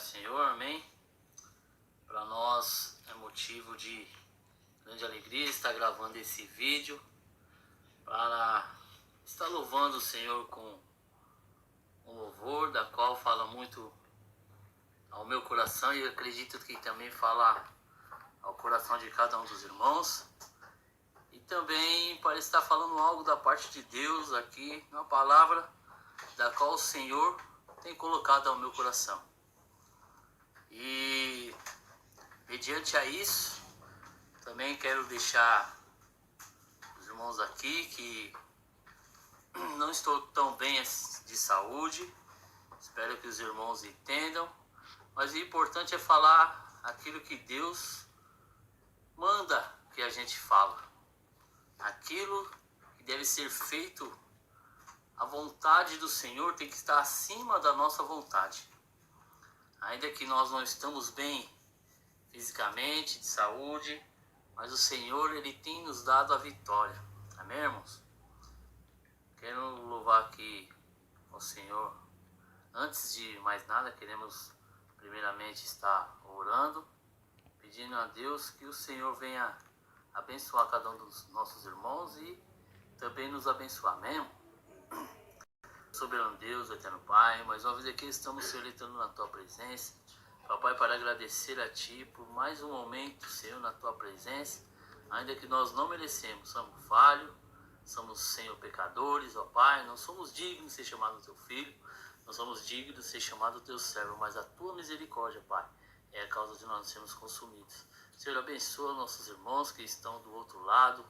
do Senhor, amém? Para nós é motivo de grande alegria estar gravando esse vídeo para estar louvando o Senhor com um louvor da qual fala muito ao meu coração e eu acredito que também fala ao coração de cada um dos irmãos. E também para estar falando algo da parte de Deus aqui, uma palavra da qual o Senhor tem colocado ao meu coração. E mediante a isso, também quero deixar os irmãos aqui que não estou tão bem de saúde, espero que os irmãos entendam, mas o importante é falar aquilo que Deus manda que a gente fala, aquilo que deve ser feito. A vontade do Senhor tem que estar acima da nossa vontade. Ainda que nós não estamos bem fisicamente, de saúde, mas o Senhor, Ele tem nos dado a vitória. Amém, irmãos? Quero louvar aqui ao Senhor. Antes de mais nada, queremos primeiramente estar orando, pedindo a Deus que o Senhor venha abençoar cada um dos nossos irmãos e também nos abençoar. Amém? Soberano Deus, eterno Pai, mais uma vez aqui estamos, Senhor, entrando na Tua presença, Papai, para agradecer a Ti por mais um momento, Senhor, na Tua presença, ainda que nós não merecemos, somos falhos, somos, Senhor, pecadores, ó Pai, não somos dignos de ser chamados Teu Filho, não somos dignos de ser chamados Teu servo, mas a Tua misericórdia, Pai, é a causa de nós sermos consumidos. Senhor, abençoa nossos irmãos que estão do outro lado,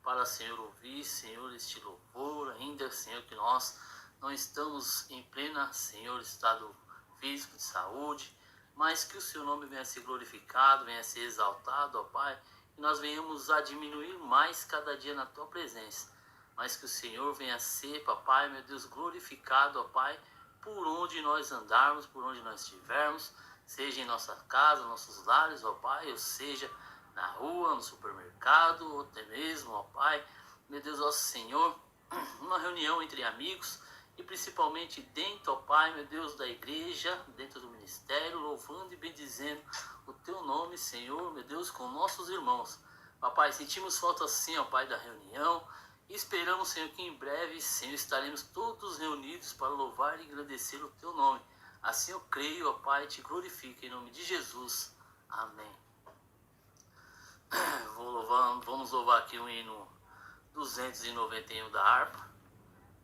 para, Senhor, ouvir, Senhor, este louvor, ainda, Senhor, que nós não estamos em plena, Senhor, estado físico de saúde, mas que o Seu nome venha a ser glorificado, venha a ser exaltado, ó Pai, e nós venhamos a diminuir mais cada dia na Tua presença, mas que o Senhor venha a ser, Papai, meu Deus, glorificado, ó Pai, por onde nós andarmos, por onde nós estivermos, seja em nossa casa, nossos lares, ó Pai, ou seja na rua, no supermercado, ou até mesmo, ó Pai, meu Deus, ó Senhor, uma reunião entre amigos, e principalmente dentro, ó Pai, meu Deus, da igreja, dentro do ministério, louvando e bendizendo o Teu nome, Senhor, meu Deus, com nossos irmãos. Papai, sentimos falta assim, ó Pai, da reunião, e esperamos, Senhor, que em breve, Senhor, estaremos todos reunidos para louvar e agradecer o Teu nome. Assim eu creio, ó Pai, Te glorifico em nome de Jesus. Amém. Vamos louvar aqui o hino 291 da harpa,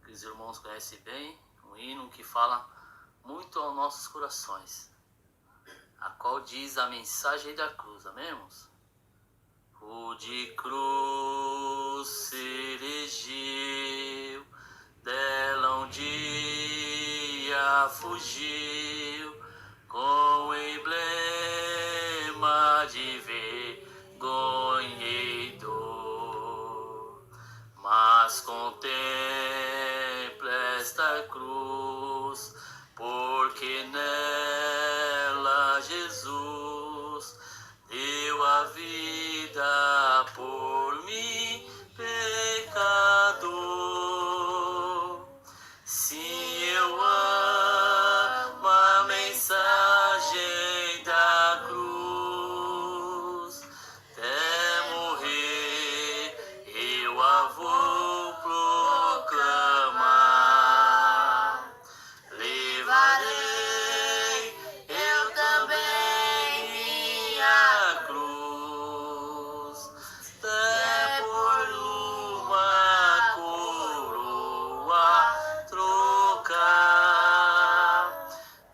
que os irmãos conhecem bem, um hino que fala muito aos nossos corações, a qual diz a mensagem da cruz, amém, irmãos? O de cruz se erigiu, dela um dia fugiu, com emblema de vergonha e dor, mas contempla esta cruz, porque nela Jesus deu a vida por mim, pecador. Se eu amo a mensagem da cruz, até morrer eu a vou proclamar. Levarei eu também minha cruz, até por uma coroa trocar,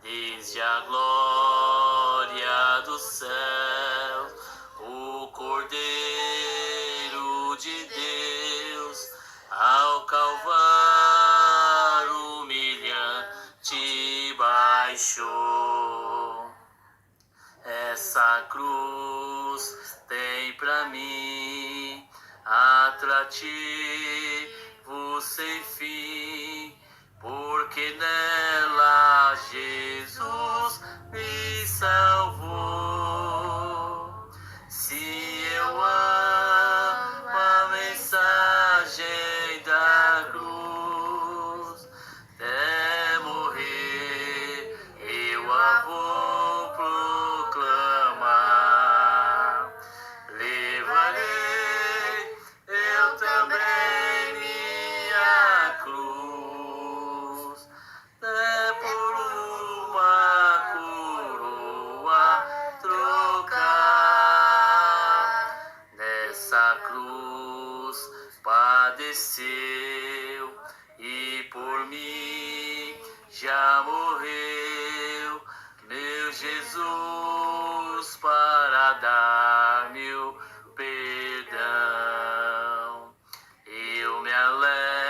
desde a glória do céu, o Cordeiro de Deus ao Calvário humilhante baixou. Essa cruz tem pra mim atrativo sem fim, porque nela Jesus me salvou. Se eu amo a mensagem da cruz, até morrer eu a vou já morreu, meu Jesus, para dar-me o perdão. Eu me alegro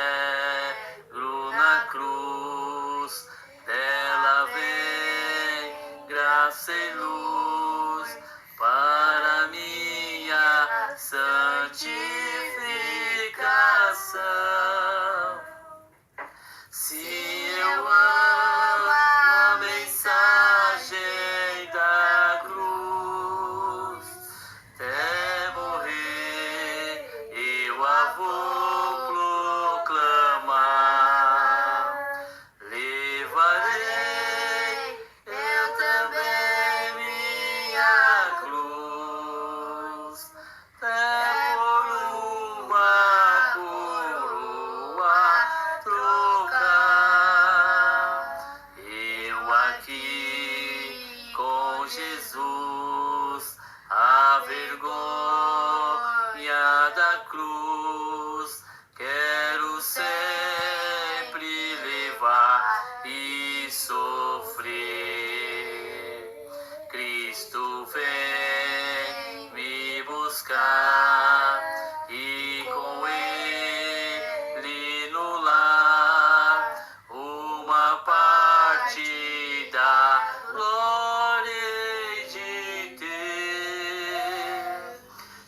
na cruz, dela vem graça e luz para minha santificação. Se eu amo a mensagem da cruz, até morrer eu a vou proclamar. Levarei eu também minha cruz, até por uma coroa trocar. Eu aqui com Jesus, a vergonha da cruz, quero sempre levar e sofrer. Cristo vem me buscar e com ele no lar uma parte da glória de ter.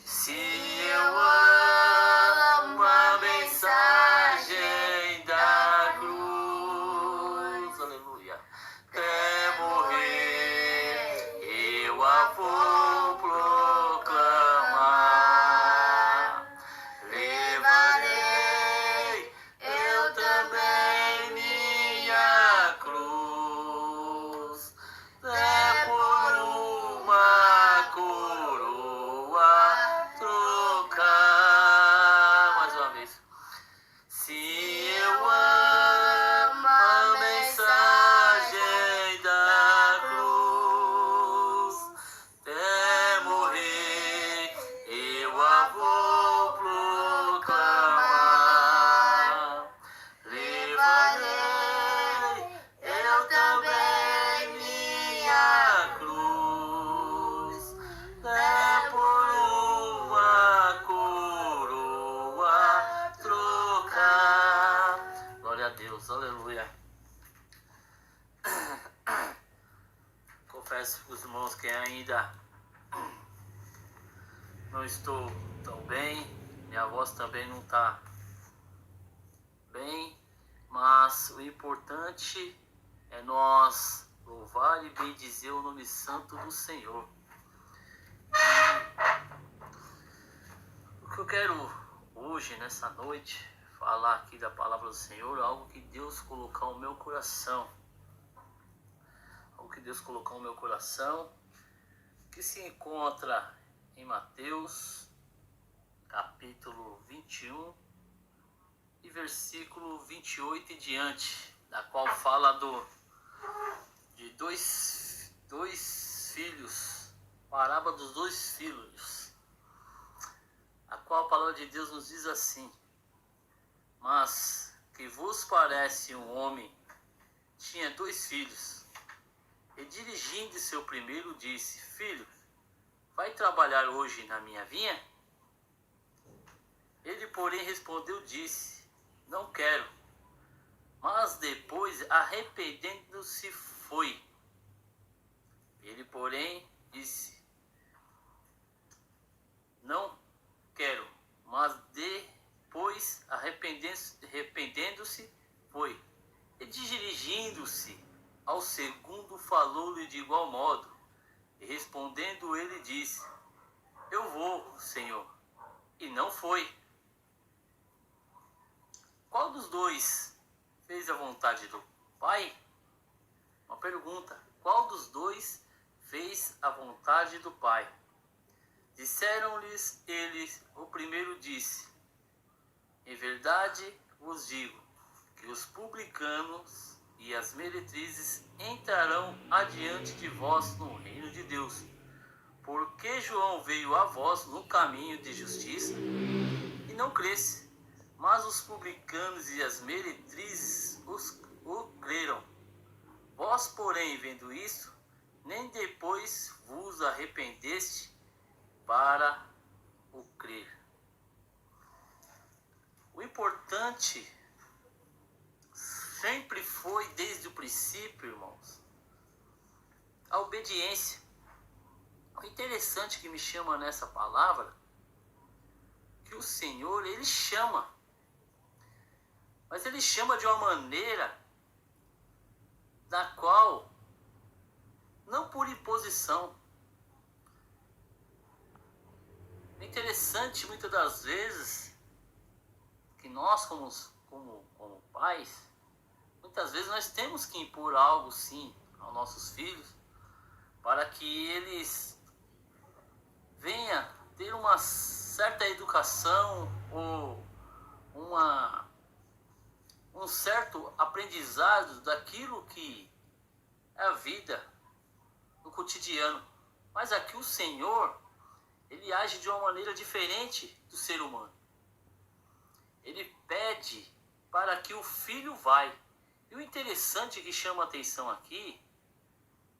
Se eu amo a mensagem da cruz, aleluia, até morrer eu a vou proclamar. Levarei eu também minha cruz, até por uma coroa trocar. Mais uma vez. Se eu amo a mensagem da cruz, até morrer eu a vou proclamar. Levarei eu também minha cruz, até por uma coroa trocar. Glória a Deus, aleluia. Confesso para os irmãos que ainda não estou tão bem, minha voz também não está bem, mas o importante é nós louvar e bendizer o nome santo do Senhor. O que eu quero hoje, nessa noite, falar aqui da palavra do Senhor, algo que Deus colocou no meu coração. Algo que Deus colocou no meu coração, que se encontra em Mateus, capítulo 21, e versículo 28 e diante, da qual fala de dois filhos, parábola dos dois filhos, a qual a palavra de Deus nos diz assim: mas que vos parece um homem tinha 2 filhos, e dirigindo-se ao primeiro disse: filho, vai trabalhar hoje na minha vinha? Ele, porém, respondeu, disse: não quero. Mas depois, arrependendo-se, foi. Ele, porém, disse: não quero. Mas depois, arrependendo-se, foi. E dirigindo-se ao segundo, falou-lhe de igual modo. E respondendo ele, disse: eu vou, Senhor. E não foi. Qual dos dois fez a vontade do Pai? Uma pergunta. Qual dos dois fez a vontade do Pai? Disseram-lhes eles, o primeiro disse: em verdade vos digo, que os publicanos e as meretrizes entrarão adiante de vós no reino de Deus. Porque João veio a vós no caminho de justiça e não cresce, mas os publicanos e as meretrizes o creram. porém, vendo isso, nem depois vos arrependeste para o crer. O importante sempre foi, desde o princípio, irmãos, a obediência. O interessante que me chama nessa palavra, que o Senhor, Ele chama, mas Ele chama de uma maneira da qual, não por imposição. É interessante, muitas das vezes, que nós, como pais, muitas vezes nós temos que impor algo, sim, aos nossos filhos, para que eles venham ter uma certa educação ou um certo aprendizado daquilo que é a vida no cotidiano. Mas aqui o Senhor, Ele age de uma maneira diferente do ser humano. Ele pede para que o filho vai. E o interessante que chama a atenção aqui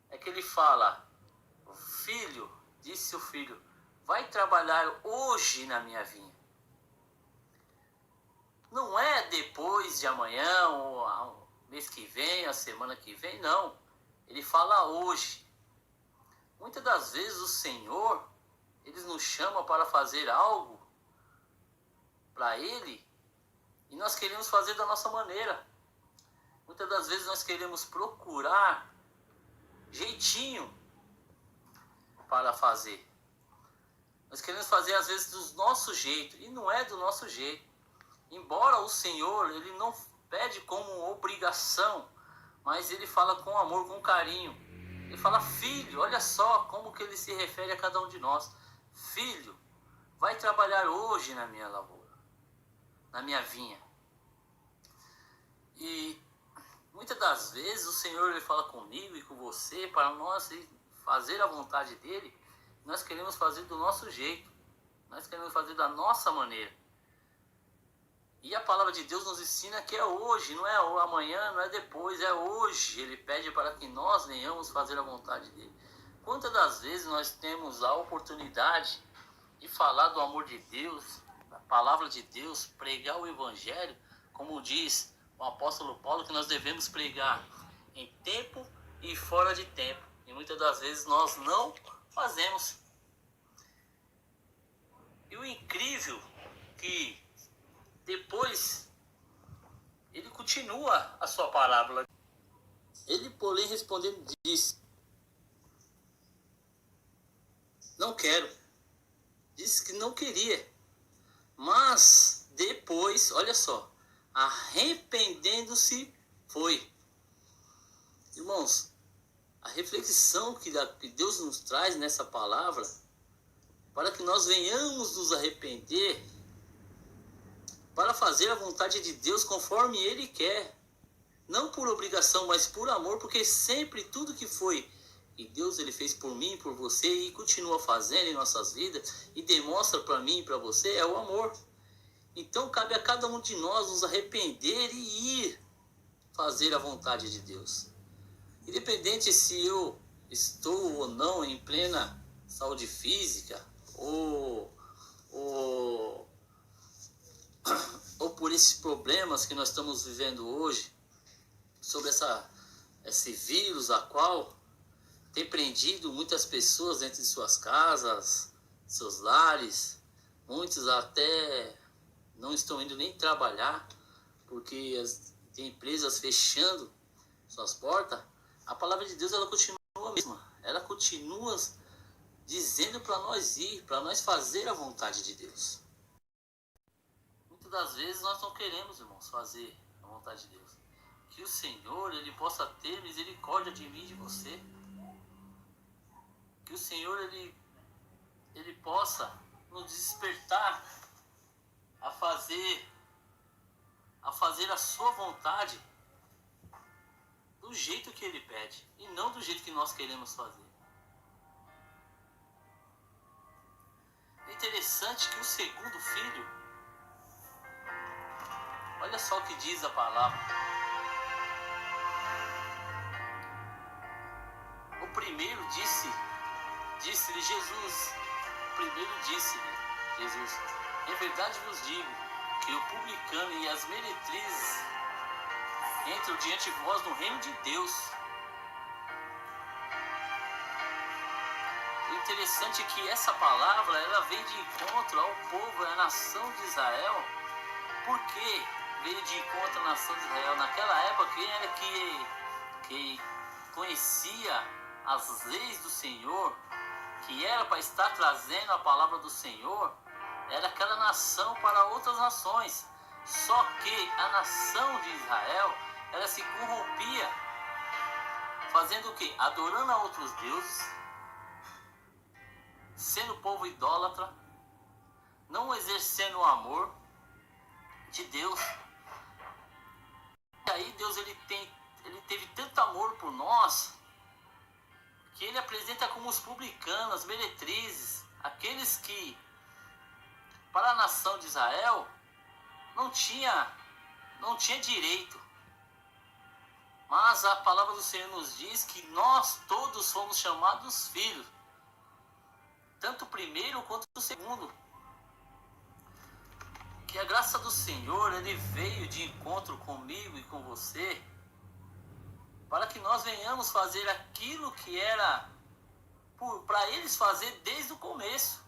é que ele fala: filho, disse o filho, vai trabalhar hoje na minha vinha. Não é depois de amanhã, ou mês que vem, a semana que vem, não. Ele fala hoje. Muitas das vezes o Senhor, Ele nos chama para fazer algo para Ele e nós queremos fazer da nossa maneira. Muitas das vezes nós queremos procurar jeitinho para fazer. Nós queremos fazer às vezes do nosso jeito e não é do nosso jeito. Embora o Senhor, Ele não pede como obrigação, mas Ele fala com amor, com carinho. Ele fala: filho, olha só como que Ele se refere a cada um de nós. Filho, vai trabalhar hoje na minha lavoura, na minha vinha. E muitas das vezes o Senhor, Ele fala comigo e com você para nós fazer a vontade dEle. Nós queremos fazer do nosso jeito, nós queremos fazer da nossa maneira. E a palavra de Deus nos ensina que é hoje, não é amanhã, não é depois, é hoje. Ele pede para que nós venhamos fazer a vontade dele. Quantas das vezes nós temos a oportunidade de falar do amor de Deus, da palavra de Deus, pregar o evangelho, como diz o apóstolo Paulo, que nós devemos pregar em tempo e fora de tempo. E muitas das vezes nós não fazemos. E o incrível que depois, ele continua a sua parábola. Ele, porém, respondendo, disse: não quero. Disse que não queria. Mas, depois, olha só, arrependendo-se, foi. Irmãos, a reflexão que Deus nos traz nessa palavra, para que nós venhamos nos arrepender, para fazer a vontade de Deus conforme Ele quer. Não por obrigação, mas por amor, porque sempre tudo que foi que Deus Ele fez por mim, por você e continua fazendo em nossas vidas e demonstra para mim e para você é o amor. Então cabe a cada um de nós nos arrepender e ir fazer a vontade de Deus. Independente se eu estou ou não em plena saúde física ou por esses problemas que nós estamos vivendo hoje, sobre esse vírus a qual tem prendido muitas pessoas dentro de suas casas, seus lares. Muitos até não estão indo nem trabalhar, porque tem empresas fechando suas portas. A palavra de Deus, ela continua a mesma. Ela continua dizendo para nós ir, para nós fazer a vontade de Deus. Muitas das vezes nós não queremos, irmãos, fazer a vontade de Deus. Que o Senhor, Ele possa ter misericórdia de mim e de você. Que o Senhor, Ele possa nos despertar a fazer a sua vontade do jeito que Ele pede e não do jeito que nós queremos fazer. É interessante que o segundo filho, olha só o que diz a palavra. primeiro disse-lhe Jesus, Jesus, em verdade vos digo, que o publicano e as meretrizes entram diante de vós no reino de Deus. O interessante é que essa palavra, ela vem de encontro ao povo, à nação de Israel. Por que veio de encontro à nação de Israel? Naquela época, quem era que conhecia as leis do Senhor, que era para estar trazendo a palavra do Senhor, era aquela nação para outras nações. Só que a nação de Israel, ela se corrompia, fazendo o quê? Adorando a outros deuses, sendo povo idólatra, não exercendo o amor de Deus. E aí Deus ele teve tanto amor por nós, que ele apresenta como os publicanos, as meretrizes, aqueles que para a nação de Israel não tinha direito. Mas a palavra do Senhor nos diz que nós todos fomos chamados filhos, tanto o primeiro quanto o segundo. Que a graça do Senhor, ele veio de encontro comigo e com você, para que nós venhamos fazer aquilo que era para eles fazer desde o começo.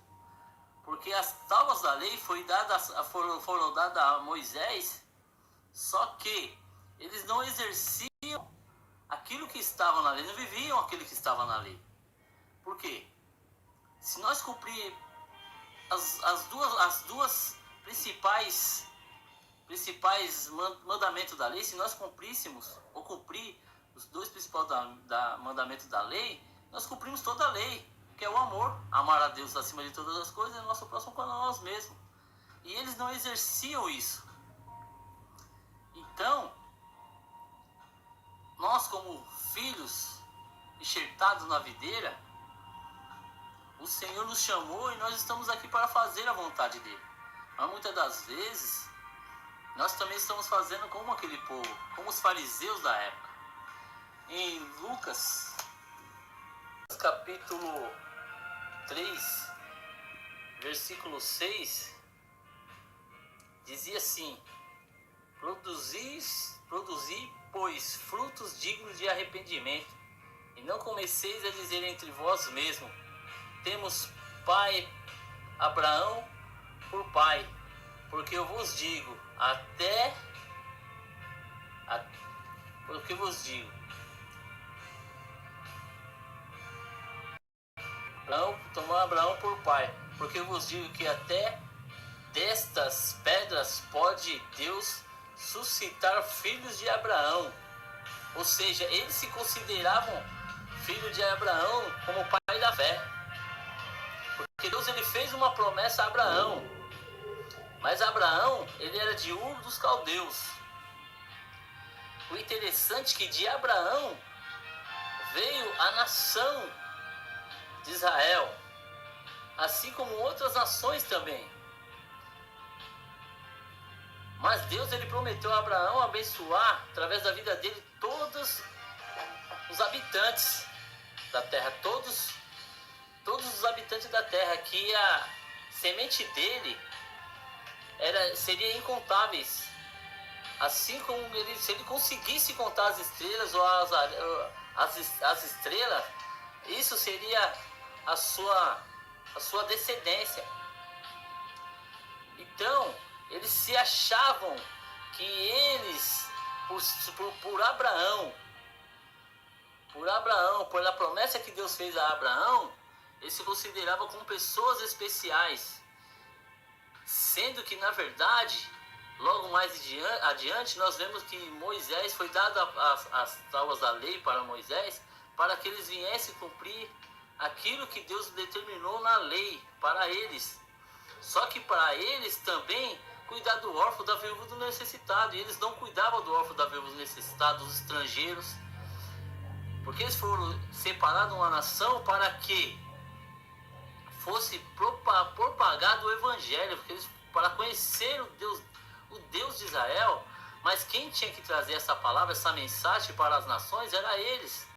Porque as tábuas da lei foram dadas a Moisés, só que eles não exerciam aquilo que estava na lei, não viviam aquilo que estava na lei. Por quê? Se nós cumprir as duas principais mandamentos da lei, se nós cumpríssemos, ou cumprir os dois principais mandamentos da lei, nós cumprimos toda a lei, que é o amor, amar a Deus acima de todas as coisas e o nosso próximo para nós mesmos. E eles não exerciam isso. Então, nós como filhos enxertados na videira, o Senhor nos chamou e nós estamos aqui para fazer a vontade dele. Mas muitas das vezes, nós também estamos fazendo como aquele povo, como os fariseus da época. Em Lucas, capítulo 3, versículo 6, dizia assim: Produzi, pois, frutos dignos de arrependimento, e não comeceis a dizer entre vós mesmos: temos pai Abraão por pai, porque eu vos digo, tomou Abraão por pai, porque eu vos digo que até destas pedras pode Deus suscitar filhos de Abraão. Ou seja, eles se consideravam filhos de Abraão como pai da fé, porque Deus ele fez uma promessa a Abraão, mas Abraão ele era de Ur dos Caldeus. O interessante é que de Abraão veio a nação de Israel, assim como outras nações também. Mas Deus ele prometeu a Abraão abençoar através da vida dele todos os habitantes da terra, todos os habitantes da terra, que a semente dele seria incontáveis. Assim como se ele conseguisse contar as estrelas ou as estrelas, isso seria a sua descendência. Então, eles se achavam que eles, por Abraão, pela promessa que Deus fez a Abraão, eles se consideravam como pessoas especiais. Sendo que, na verdade, logo mais adiante, nós vemos que Moisés foi dado as tábuas da lei para Moisés, para que eles viessem cumprir aquilo que Deus determinou na lei para eles. Só que para eles também cuidar do órfão, da viúva, do necessitado. E eles não cuidavam do órfão, da viúva, do necessitado, dos estrangeiros. Porque eles foram separados uma nação para que fosse propagado o evangelho, para conhecer o Deus de Israel. Mas quem tinha que trazer essa palavra, essa mensagem para as nações era eles.